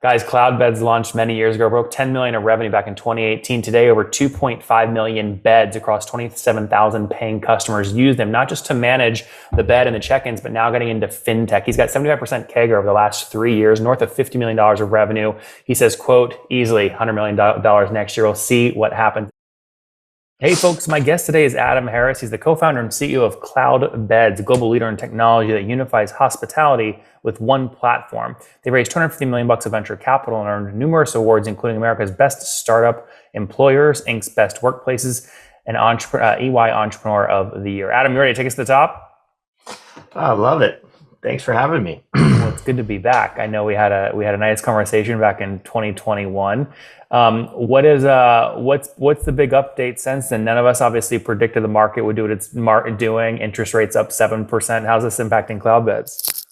Guys, Cloudbeds launched many years ago, broke 10 million in revenue back in 2018. Today, over 2.5 million beds across 27,000 paying customers use them, not just to manage the bed and the check-ins, but now getting into fintech. He's got 75% CAGR over the last 3 years, north of $50 million of revenue. He says, quote, easily $100 million next year. We'll see what happens. Hey folks, my guest today is Adam Harris. He's the co-founder and CEO of Cloudbeds, a global leader in technology that unifies hospitality with one platform. They raised $250 million of venture capital and earned numerous awards, including America's Best Startup Employers, Inc.'s Best Workplaces, and EY Entrepreneur of the Year. Adam, you ready to take us to the top? I love it. Thanks for having me. Well, it's good to be back. I know we had a nice conversation back in 2021. What's the big update since then? None of us obviously predicted the market would do what it's doing. Interest rates up 7%. How's this impacting Cloudbeds?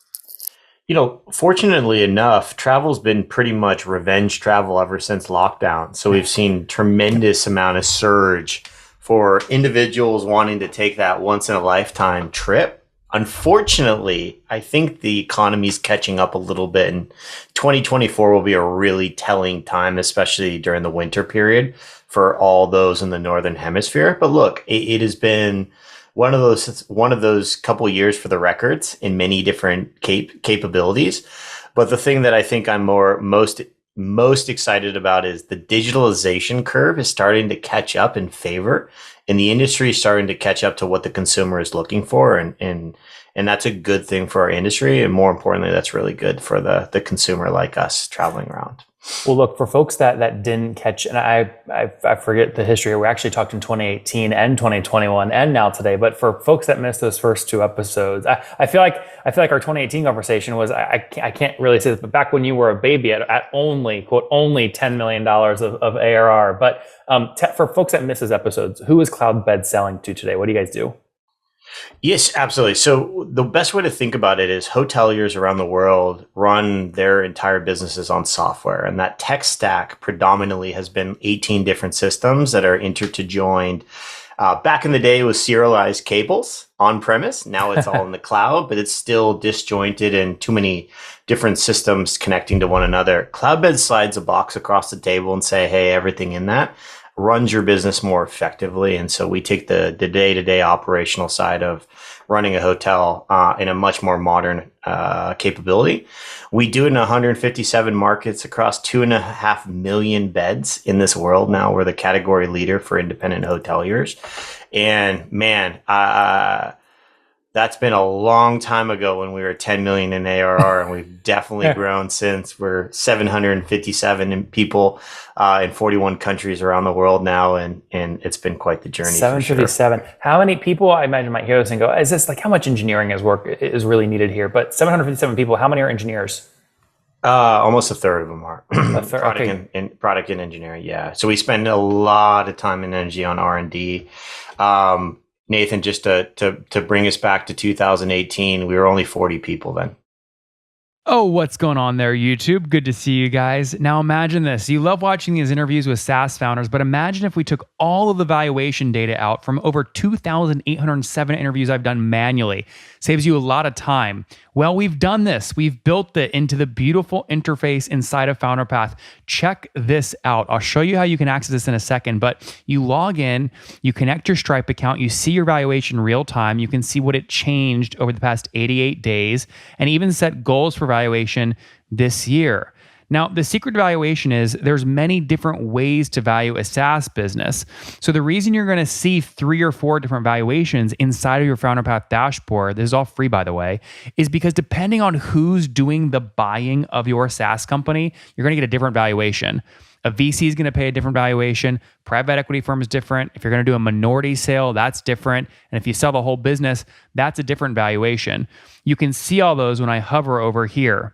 Fortunately enough, travel's been pretty much revenge travel ever since lockdown. So we've seen tremendous amount of surge for individuals wanting to take that once in a lifetime trip. Unfortunately, I think the economy's catching up a little bit, and 2024 will be a really telling time, especially during the winter period for all those in the Northern Hemisphere. But look, it has been one of those couple years for the records in many different capabilities. But the thing that I think I'm most excited about is the digitalization curve is starting to catch up in favor, and the industry is starting to catch up to what the consumer is looking for, and that's a good thing for our industry, and more importantly, that's really good for the consumer like us traveling around. Well, look, for folks that didn't catch, and I forget the history. We actually talked in 2018 and 2021 and now today. But for folks that missed those first two episodes, I feel like our 2018 conversation was I can't really say this, but back when you were a baby at only quote only $10 million of ARR. But for folks that missed those episodes, who is Cloudbeds selling to today? What do you guys do? Yes, absolutely. So the best way to think about it is hoteliers around the world run their entire businesses on software. And that tech stack predominantly has been 18 different systems that are interjoined. Back in the day, it was serialized cables on premise. Now it's all in the cloud, but it's still disjointed and too many different systems connecting to one another. Cloudbeds slides a box across the table and say, hey, everything in that runs your business more effectively. And so we take the day-to-day operational side of running a hotel in a much more modern capability. We do it in 157 markets across 2.5 million beds in this world now. We're the category leader for independent hoteliers. And man, that's been a long time ago when we were 10 million in ARR, and we've definitely grown since. We're 757 people in 41 countries around the world now, and it's been quite the journey. 757. Sure. How many people, I imagine, might hear this and go, is this like how much engineering is really needed here? But 757 people, how many are engineers? Almost a third of them are product and engineering. Yeah. So we spend a lot of time and energy on R&D. Nathan, just to bring us back to 2018, we were only 40 people then. Oh, what's going on there, YouTube? Good to see you guys. Now imagine this. You love watching these interviews with SaaS founders, but imagine if we took all of the valuation data out from over 2,807 interviews I've done manually. Saves you a lot of time. Well, we've done this. We've built it into the beautiful interface inside of FounderPath. Check this out. I'll show you how you can access this in a second, but you log in, you connect your Stripe account, you see your valuation real time, you can see what it changed over the past 88 days, and even set goals for valuation this year. Now, the secret to valuation is there's many different ways to value a SaaS business. So the reason you're going to see 3 or 4 different valuations inside of your FounderPath dashboard, this is all free by the way, is because depending on who's doing the buying of your SaaS company, you're going to get a different valuation. A VC is going to pay a different valuation. Private equity firm is different. If you're going to do a minority sale, that's different. And if you sell the whole business, that's a different valuation. You can see all those when I hover over here.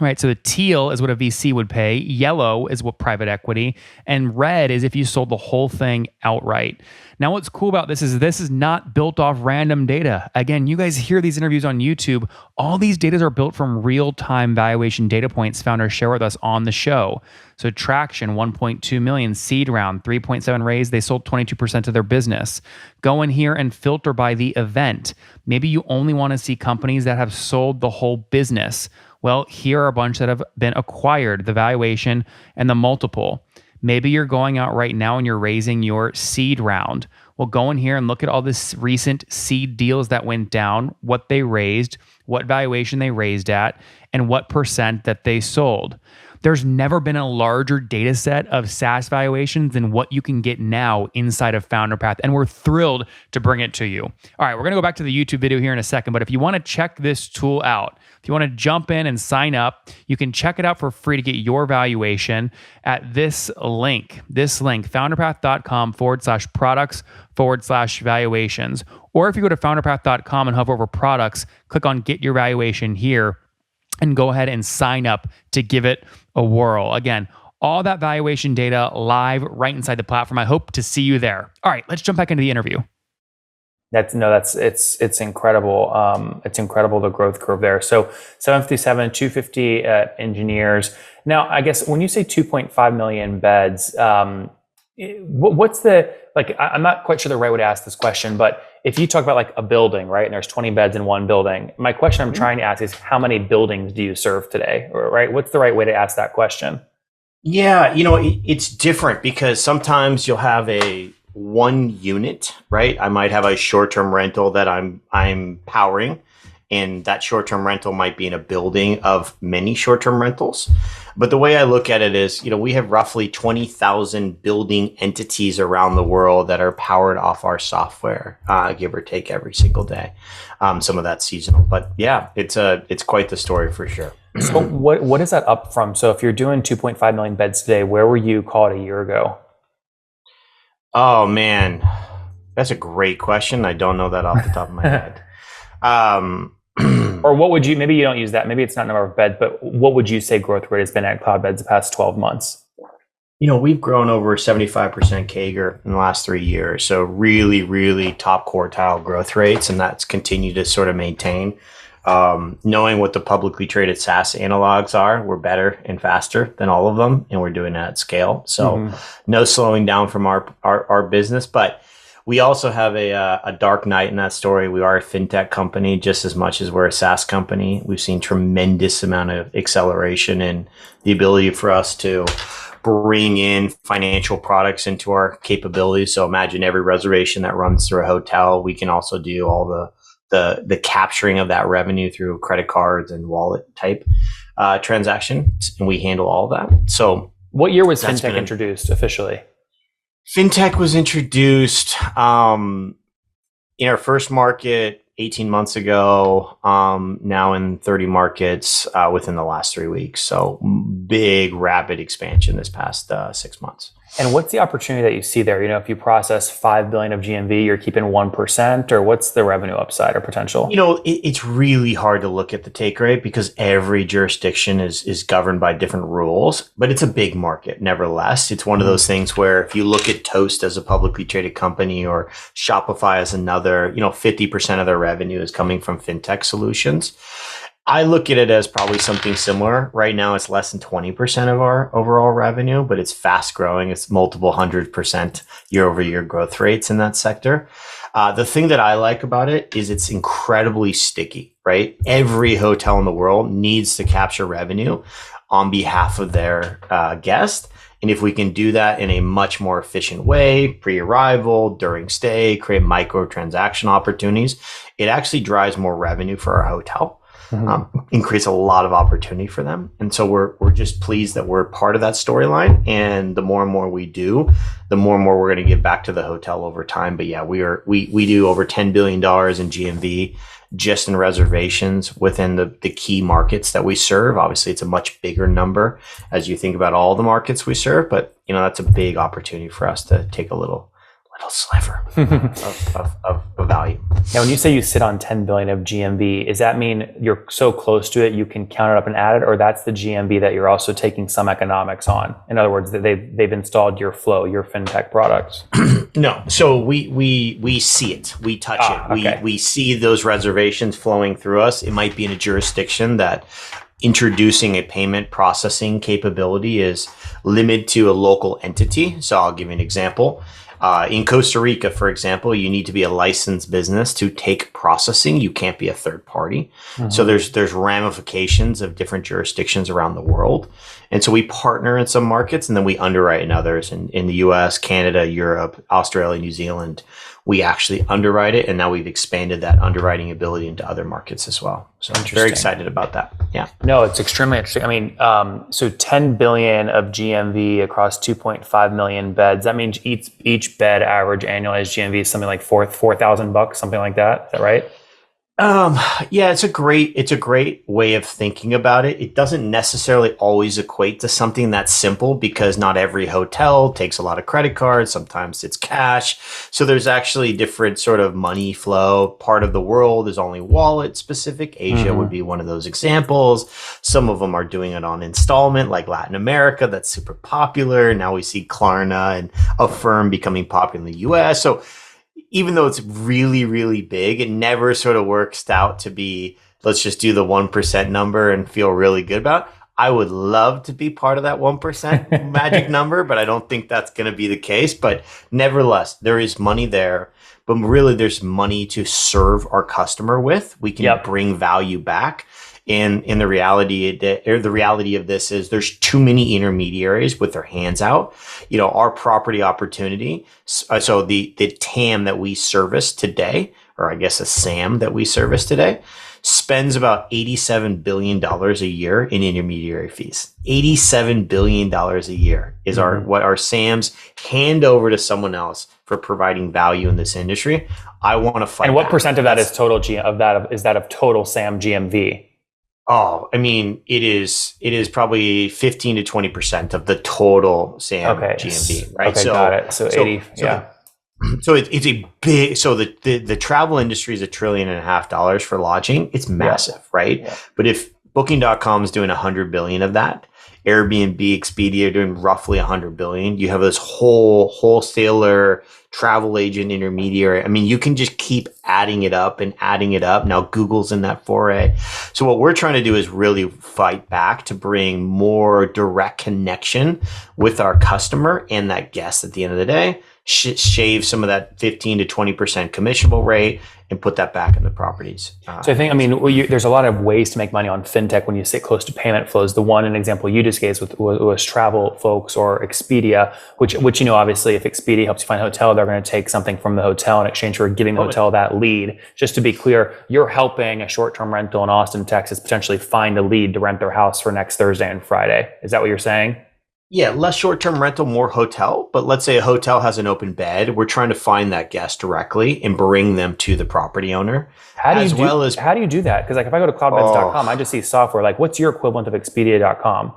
Right, so the teal is what a VC would pay, yellow is what private equity, and red is if you sold the whole thing outright. Now, what's cool about this is not built off random data. Again, you guys hear these interviews on YouTube. All these data are built from real-time valuation data points founders share with us on the show. So traction, 1.2 million, seed round, 3.7 raise, they sold 22% of their business. Go in here and filter by the event. Maybe you only want to see companies that have sold the whole business. Well, here are a bunch that have been acquired, the valuation and the multiple. Maybe you're going out right now and you're raising your seed round. Well, go in here and look at all this recent seed deals that went down, what they raised, what valuation they raised at, and what percent that they sold. There's never been a larger data set of SaaS valuations than what you can get now inside of FounderPath, and we're thrilled to bring it to you. All right, we're going to go back to the YouTube video here in a second, but if you want to check this tool out, if you want to jump in and sign up, you can check it out for free to get your valuation at this link, founderpath.com/products/valuations. Or if you go to founderpath.com and hover over products, click on get your valuation here, and go ahead and sign up to give it a whirl. Again, all that valuation data live right inside the platform. I hope to see you there. All right, let's jump back into the interview. It's incredible. It's incredible, the growth curve there. So 757, 250 engineers. Now, I guess when you say 2.5 million beds, what's the, like, I'm not quite sure the right way to ask this question, but if you talk about like a building, right, and there's 20 beds in one building, my question I'm trying to ask is how many buildings do you serve today, right? What's the right way to ask that question? Yeah, it's different because sometimes you'll have a one unit, right? I might have a short-term rental that I'm powering, and that short-term rental might be in a building of many short-term rentals. But the way I look at it is, we have roughly 20,000 building entities around the world that are powered off our software, give or take every single day. Some of that's seasonal, but yeah, it's quite the story for sure. So what is that up from? So if you're doing 2.5 million beds today, where were you, call it, a year ago? Oh man, that's a great question. I don't know that off the top of my head. Or what would you, maybe you don't use that, maybe it's not number of beds, but what would you say growth rate has been at Cloudbeds the past 12 months? We've grown over 75% CAGR in the last 3 years. So really, really top quartile growth rates. And that's continued to sort of maintain. Knowing what the publicly traded SaaS analogs are, we're better and faster than all of them. And we're doing that at scale. So no slowing down from our business, but we also have a dark night in that story. We are a fintech company just as much as we're a SaaS company. We've seen tremendous amount of acceleration in the ability for us to bring in financial products into our capabilities. So imagine every reservation that runs through a hotel, we can also do all the capturing of that revenue through credit cards and wallet type transactions, and we handle all that. So what year was fintech introduced officially? Fintech was introduced in our first market 18 months ago, now in 30 markets within the last 3 weeks. So big, rapid expansion this past 6 months. And what's the opportunity that you see there? If you process 5 billion of GMV, you're keeping 1%, or what's the revenue upside or potential? It's really hard to look at the take rate because every jurisdiction is governed by different rules, but it's a big market. Nevertheless, it's one of those things where if you look at Toast as a publicly traded company or Shopify as another, 50% of their revenue is coming from fintech solutions. I look at it as probably something similar. Right now, it's less than 20% of our overall revenue, but it's fast growing. It's multiple 100% year over year growth rates in that sector. The thing that I like about it is it's incredibly sticky, right? Every hotel in the world needs to capture revenue on behalf of their guest. And if we can do that in a much more efficient way, pre-arrival, during stay, create micro transaction opportunities, it actually drives more revenue for our hotel. Increase a lot of opportunity for them. And so we're just pleased that we're part of that storyline. And the more and more we do, the more and more we're going to give back to the hotel over time. But yeah, we do over $10 billion in GMV just in reservations within the key markets that we serve. Obviously, it's a much bigger number as you think about all the markets we serve. But that's a big opportunity for us to take a little sliver of value. Now, when you say you sit on 10 billion of GMV, does that mean you're so close to it you can count it up and add it, or that's the GMV that you're also taking some economics on? In other words, they've installed your flow, your fintech products. No, so we see it, we touch it, okay. we see those reservations flowing through us. It might be in a jurisdiction that introducing a payment processing capability is limited to a local entity. So I'll give you an example. In Costa Rica, for example, you need to be a licensed business to take processing. You can't be a third party. So there's ramifications of different jurisdictions around the world. And so we partner in some markets and then we underwrite in others. In the US, Canada, Europe, Australia, New Zealand, we actually underwrite it. And now we've expanded that underwriting ability into other markets as well. So I'm very excited about that. Yeah. No, it's extremely interesting. I mean, so 10 billion of GMV across 2.5 million beds. That means each bed average annualized GMV is something like $4,000, something like that. Is that right? Yeah, it's a great way of thinking about it. It doesn't necessarily always equate to something that's simple because not every hotel takes a lot of credit cards. Sometimes it's cash. So there's actually different sort of money flow. Part of the world is only wallet specific. Asia would be one of those examples. Some of them are doing it on installment, like Latin America. That's super popular. Now we see Klarna and Affirm becoming popular in the US. So even though it's really, really big, it never sort of works out to be, let's just do the 1% number and feel really good about it. I would love to be part of that 1% magic number, but I don't think that's going to be the case. But nevertheless, there is money there, but really there's money to serve our customer with. We can bring value back. And the reality of this is there's too many intermediaries with their hands out. Our property opportunity. So the TAM that we service today, or I guess a SAM that we service today, spends about $87 billion a year in intermediary fees. $87 billion a year is what our SAMs hand over to someone else for providing value in this industry. I want to fight. And what percent of that is total of total SAM GMV? Oh, I mean, it is probably 15 to 20% of the total SAM GMV, right? Okay, got it. So 80, So it's a big, so the travel industry is $1.5 trillion for lodging. It's massive, right? Yeah. But if Booking.com is doing 100 billion of that, Airbnb, Expedia are doing roughly 100 billion. You have this whole wholesaler, travel agent, intermediary. I mean, you can just keep adding it up and adding it up. Now Google's in that foray. So what we're trying to do is really fight back to bring more direct connection with our customer and that guest at the end of the day. Shave some of that 15 to 20% commissionable rate and put that back in the properties. So I think, there's a lot of ways to make money on fintech when you sit close to payment flows. The an example you just gave was travel folks or Expedia, which obviously if Expedia helps you find a hotel, they're going to take something from the hotel in exchange for giving the hotel that lead. Just to be clear, you're helping a short-term rental in Austin, Texas, potentially find a lead to rent their house for next Thursday and Friday. Is that what you're saying? Yeah, less short-term rental, more hotel. But let's say a hotel has an open bed. We're trying to find that guest directly and bring them to the property owner. How do you do that? Because if I go to cloudbeds.com, I just see software. Like, what's your equivalent of Expedia.com?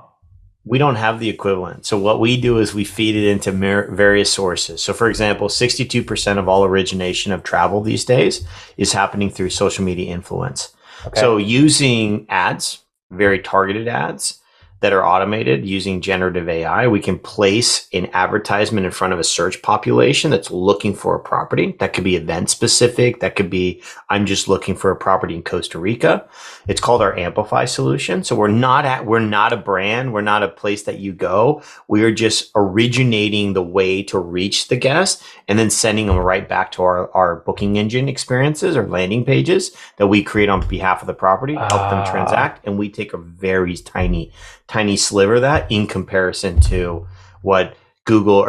We don't have the equivalent. So what we do is we feed it into various sources. So for example, 62% of all origination of travel these days is happening through social media influence. Okay. So using ads, very targeted ads, that are automated using generative AI, we can place an advertisement in front of a search population that's looking for a property. That could be event specific. That could be, I'm just looking for a property in Costa Rica. It's called our Amplify solution. So we're not a brand. We're not a place that you go. We are just originating the way to reach the guest and then sending them right back to our booking engine experiences or landing pages that we create on behalf of the property, help them transact. And we take a very tiny sliver of that in comparison to what what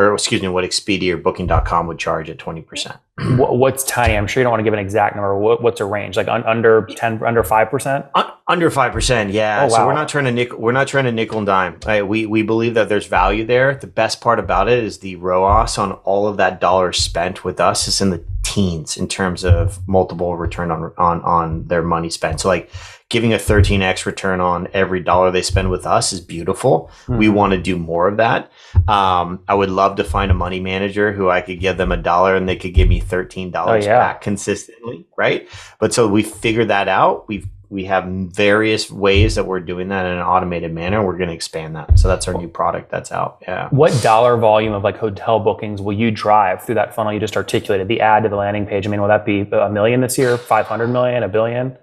Expedia or Booking.com would charge at 20%. What's tiny? I'm sure you don't want to give an exact number. What's a range? Like under 5%? Under 5%, yeah. Oh, wow. So we're not trying to nickel and dime. Right? We believe that there's value there. The best part about it is the ROAS on all of that dollars spent with us is in the teens in terms of multiple return on their money spent. So like giving a 13x return on every dollar they spend with us is beautiful. Mm-hmm. We want to do more of that. I would love to find a money manager who I could give them $1 and they could give me $13 back consistently, right? But so we figured that out. We have various ways that we're doing that in an automated manner. We're going to expand that. So that's our new product that's out. Yeah. What dollar volume of like hotel bookings will you drive through that funnel you just articulated, the ad to the landing page? I mean, will that be 1 million this year, 500 million, 1 billion?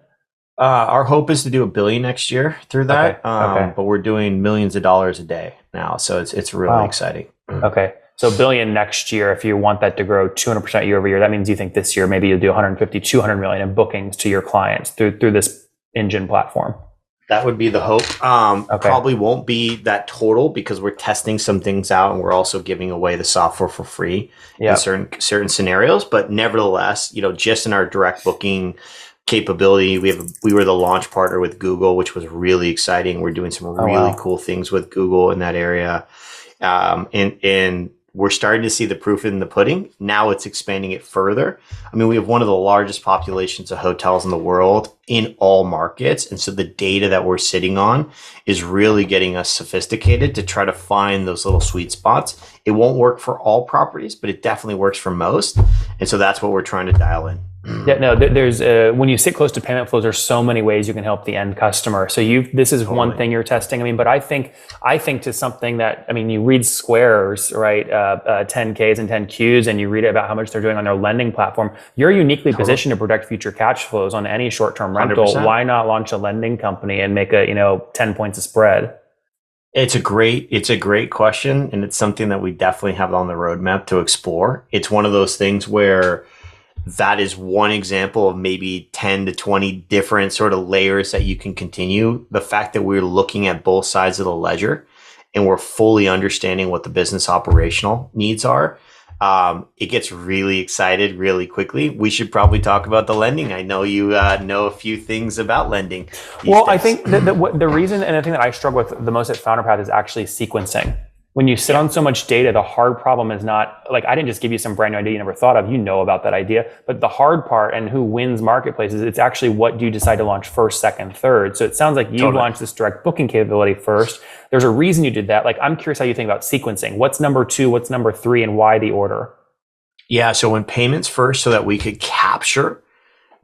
Our hope is to do 1 billion next year through that. Okay. But we're doing millions of dollars a day now. So it's really exciting. Okay. So billion next year, if you want that to grow 200% year over year, that means you think this year maybe you'll do 150, 200 million in bookings to your clients through this engine platform. That would be the hope. Probably won't be that total because we're testing some things out and we're also giving away the software for free in certain scenarios. But nevertheless, just in our direct booking capability, we were the launch partner with Google, which was really exciting. We're doing some really cool things with Google in that area, and we're starting to see the proof in the pudding. Now it's expanding it further. I mean, we have one of the largest populations of hotels in the world in all markets. And so the data that we're sitting on is really getting us sophisticated to try to find those little sweet spots. It won't work for all properties, but it definitely works for most. And so that's what we're trying to dial in. Yeah, no, there's when you sit close to payment flows, there's so many ways you can help the end customer. So this is one thing you're testing. I mean, but I think to something that, I mean, you read Square's, right, 10Ks and 10Qs, and you read about how much they're doing on their lending platform. You're uniquely positioned to protect future cash flows on any short-term rental. 100%. Why not launch a lending company and make 10 points of spread? It's a great question, and it's something that we definitely have on the roadmap to explore. It's one of those things where that is one example of maybe 10 to 20 different sort of layers that you can continue. The fact that we're looking at both sides of the ledger and we're fully understanding what the business operational needs are, it gets really excited really quickly. We should probably talk about the lending. I know you know a few things about lending. Well, I think the reason and the thing that I struggle with the most at FounderPath is actually sequencing. When you sit on so much data, the hard problem is not like, I didn't just give you some brand new idea you never thought of, about that idea, but the hard part and who wins marketplaces, it's actually what do you decide to launch first, second, third. So it sounds like you launched this direct booking capability first. There's a reason you did that. Like, I'm curious how you think about sequencing. What's number 2, what's number 3, and why the order? Yeah, so when payments first, so that we could capture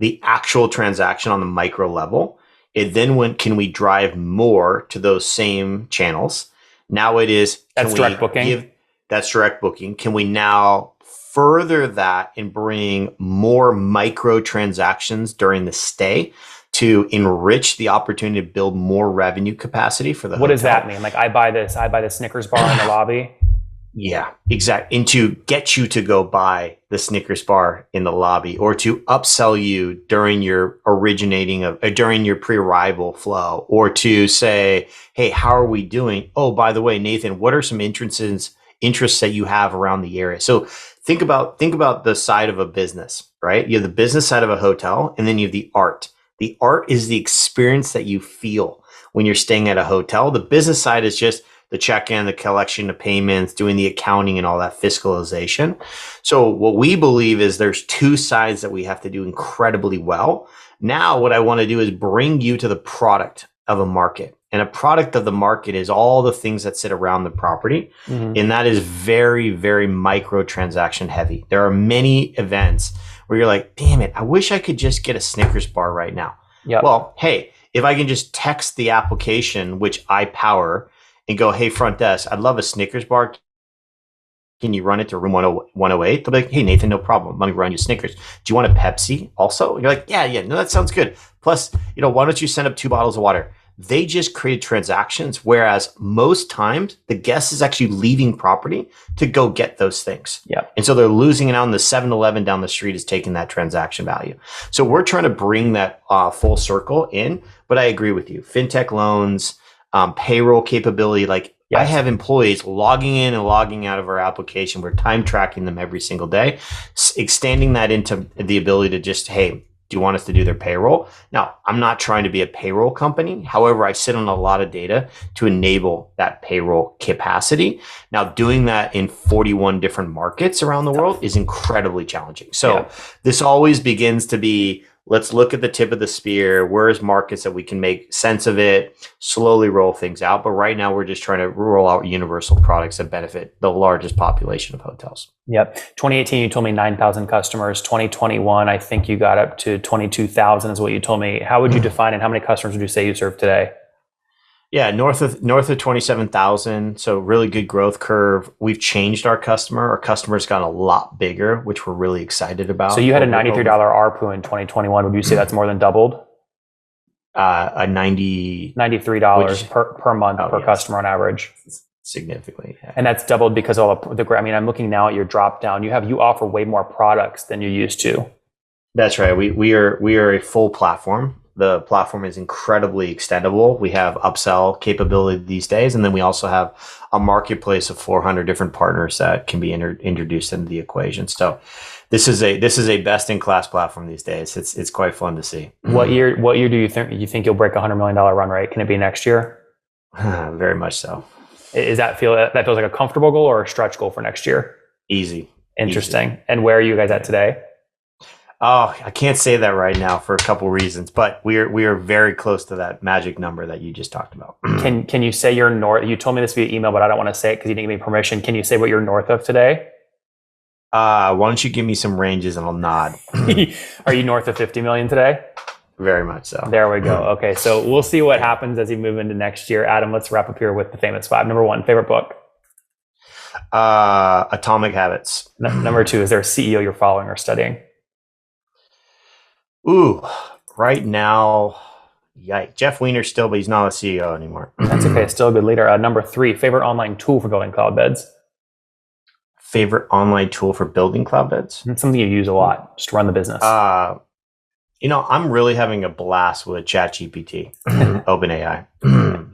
the actual transaction on the micro level, it then went, can we drive more to those same channels? Now it is, that's direct booking. That's direct booking. Can we now further that and bring more micro transactions during the stay to enrich the opportunity to build more revenue capacity for the hotel? What does that mean? Like, I buy the Snickers bar in the lobby. Yeah, exactly. And to get you to go buy the Snickers bar in the lobby, or to upsell you during your during your pre-arrival flow, or to say, hey, how are we doing? Oh, by the way, Nathan, what are some interests that you have around the area? So think about the side of a business, right? You have the business side of a hotel, and then you have the art. The art is the experience that you feel when you're staying at a hotel. The business side is just the check-in, the collection of payments, doing the accounting and all that fiscalization. So what we believe is there's 2 sides that we have to do incredibly well. Now, what I want to do is bring you to the product of a market. And a product of the market is all the things that sit around the property. Mm-hmm. And that is very, very micro transaction heavy. There are many events where you're like, damn it, I wish I could just get a Snickers bar right now. Yep. Well, hey, if I can just text the application, which I power, and go, hey, front desk, I'd love a Snickers bar. Can you run it to room 108? They'll be like, hey, Nathan, no problem. Let me run you Snickers. Do you want a Pepsi also? And you're like, yeah, no, that sounds good. Plus, why don't you send up 2 bottles of water? They just created transactions, whereas most times the guest is actually leaving property to go get those things. Yeah. And so they're losing it out, and the 7-Eleven down the street is taking that transaction value. So we're trying to bring that full circle in, but I agree with you. Fintech loans, payroll capability. Like, yes. I have employees logging in and logging out of our application. We're time tracking them every single day, extending that into the ability to just, hey, do you want us to do their payroll? Now, I'm not trying to be a payroll company. However, I sit on a lot of data to enable that payroll capacity. Now, doing that in 41 different markets around the world is incredibly challenging. So this always begins to be, let's look at the tip of the spear. Where's markets that we can make sense of it, slowly roll things out. But right now, we're just trying to roll out universal products that benefit the largest population of hotels. Yep. 2018, you told me 9,000 customers. 2021, I think you got up to 22,000 is what you told me. How would you define and how many customers would you say you serve today? Yeah, north of 27,000. So really good growth curve. We've changed our customer. Our customer's gotten a lot bigger, which we're really excited about. So you had a $93 ARPU in 2021. Would you say that's more than doubled? $93 per month per customer on average. significantly. Yeah. And that's doubled because all I mean, I'm looking now at your drop down. You offer way more products than you used to. That's right. We are a full platform. The platform is incredibly extendable. We have upsell capability these days, and then we also have a marketplace of 400 different partners that can be introduced into the equation. So this is a best in class platform these days. It's quite fun to see. What year do you think you'll break $100 million run rate? Can it be next year? Very much so. That feels like a comfortable goal or a stretch goal for next year? Easy. Interesting. Easy. And where are you guys at today? Oh, I can't say that right now for a couple reasons, but we are very close to that magic number that you just talked about. Can you say you're north? You told me this via email, but I don't want to say it because you didn't give me permission. Can you say what you're north of today? Why don't you give me some ranges and I'll nod. Are you north of 50 million today? Very much so. There we go. Okay, so we'll see what happens as you move into next year. Adam, let's wrap up here with the famous five. Number one, favorite book? Atomic Habits. Number two, is there a CEO you're following or studying? Ooh, right now, yikes. Jeff Weiner still, but he's not a CEO anymore. That's okay. Still a good leader. Number three, favorite online tool for building Cloudbeds? Favorite online tool for building Cloudbeds? It's something you use a lot just to run the business. I'm really having a blast with ChatGPT, OpenAI.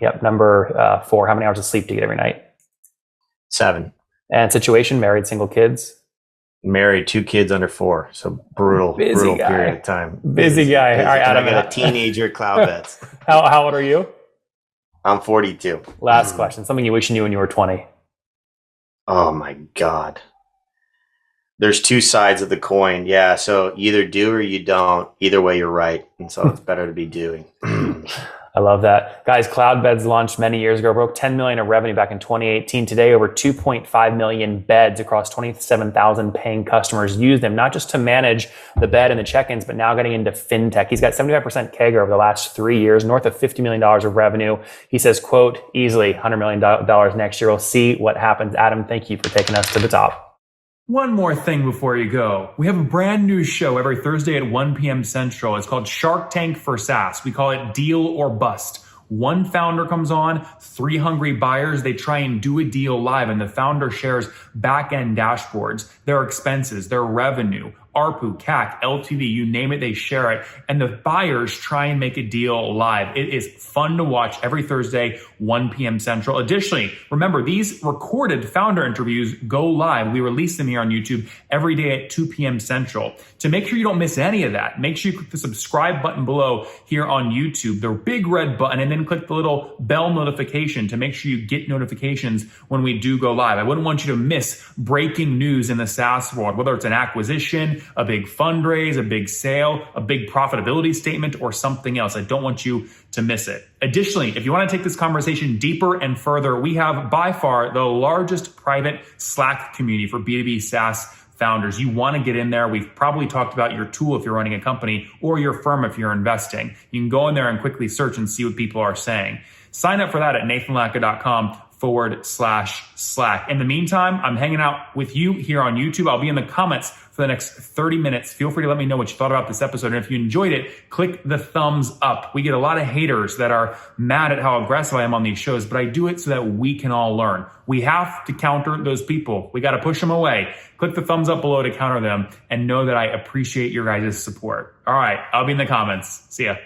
Yep. Number four, how many hours of sleep do you get every night? 7. And situation, married, single, kids? Married, 2 kids under 4. So brutal guy. Period of time. Busy guy. All right, Adam. I got a teenager Cloudbeds. How old are you? I'm 42. Last question. Something you wish you knew when you were 20. Oh my God. There's 2 sides of the coin. Yeah. So either do or you don't. Either way, you're right. And so it's better to be doing. I love that. Guys, Cloudbeds launched many years ago, broke 10 million in revenue back in 2018. Today, over 2.5 million beds across 27,000 paying customers use them, not just to manage the bed and the check-ins, but now getting into fintech. He's got 75% CAGR over the last 3 years, north of $50 million of revenue. He says, quote, easily $100 million next year. We'll see what happens. Adam, thank you for taking us to the top. One more thing before you go. We have a brand new show every Thursday at 1 p.m. Central. It's called Shark Tank for SaaS. We call it Deal or Bust. One founder comes on, 3 hungry buyers. They try and do a deal live, and the founder shares back-end dashboards, their expenses, their revenue, ARPU, CAC, LTV, you name it, they share it. And the buyers try and make a deal live. It is fun to watch every Thursday, 1 p.m. Central. Additionally, remember, these recorded founder interviews go live. We release them here on YouTube every day at 2 p.m. Central. To make sure you don't miss any of that, make sure you click the subscribe button below here on YouTube, the big red button, and then click the little bell notification to make sure you get notifications when we do go live. I wouldn't want you to miss breaking news in the SaaS world, whether it's an acquisition, a big fundraise, a big sale, a big profitability statement, or something else. I don't want you to miss it. Additionally, if you want to take this conversation deeper and further, we have by far the largest private Slack community for B2B SaaS founders. You want to get in there. We've probably talked about your tool if you're running a company or your firm if you're investing. You can go in there and quickly search and see what people are saying. Sign up for that at nathanlatka.com/Slack. In the meantime, I'm hanging out with you here on YouTube. I'll be in the comments for the next 30 minutes. Feel free to let me know what you thought about this episode. And if you enjoyed it, click the thumbs up. We get a lot of haters that are mad at how aggressive I am on these shows, but I do it so that we can all learn. We have to counter those people. We got to push them away. Click the thumbs up below to counter them and know that I appreciate your guys' support. All right, I'll be in the comments. See ya.